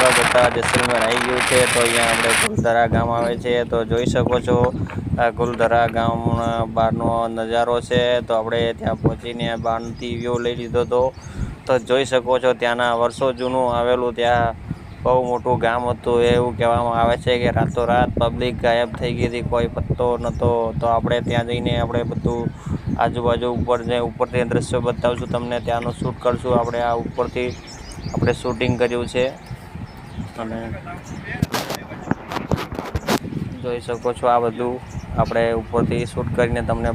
આગળ જતાં જેસલમેર આવી ગયું છે તો અહીંયા આપણે ગુલધરા ગામ આવે છે તો જોઈ શકો છો આ ગુલધરા ગામના બહારનો નજારો છે। તો આપણે ત્યાં પહોંચીને બહારથી વ્યૂ લઈ લીધો હતો તો જોઈ શકો છો ત્યાંના વર્ષો જૂનું આવેલું ત્યાં બહુ મોટું ગામ હતું। એવું કહેવામાં આવે છે કે રાતોરાત પબ્લિક ગાયબ થઈ ગઈ હતી, કોઈ પત્તો નહોતો। તો આપણે ત્યાં જઈને આપણે બધું આજુબાજુ ઉપરથી દ્રશ્યો બતાવશું તમને, ત્યાંનું શૂટ કરશું। આપણે આ ઉપરથી આપણે શૂટિંગ કર્યું છે અને જોઈ શકો છો આ બધું આપણે ઉપરથી શૂટ કરીને તમને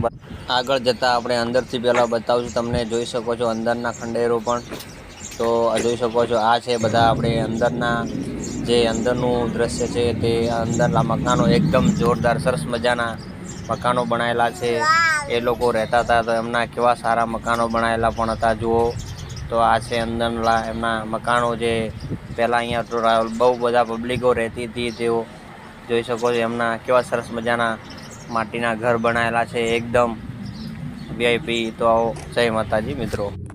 આગળ જતાં આપણે અંદરથી પહેલાં બતાવશું તમને। જોઈ શકો છો અંદરના ખંડેરો પણ તો જોઈ શકો છો આ છે બધા આપણે અંદરના જે અંદરનું દ્રશ્ય છે તે અંદરના મકાનો એકદમ જોરદાર સરસ મજાના મકાનો બનાવેલા છે। એ લોકો રહેતા હતા તો એમના કેવા સારા મકાનો બનાવેલા પણ હતા જુઓ। તો આ છે અંદરના એમના મકાનો જે પહેલાં અહીંયા બહુ બધા પબ્લિકો રહેતી હતી તેઓ જોઈ શકો છો એમના કેવા સરસ મજાના માટીના ઘર બનાવેલા છે એકદમ વીઆઈપી। તો આવો જય માતાજી મિત્રો।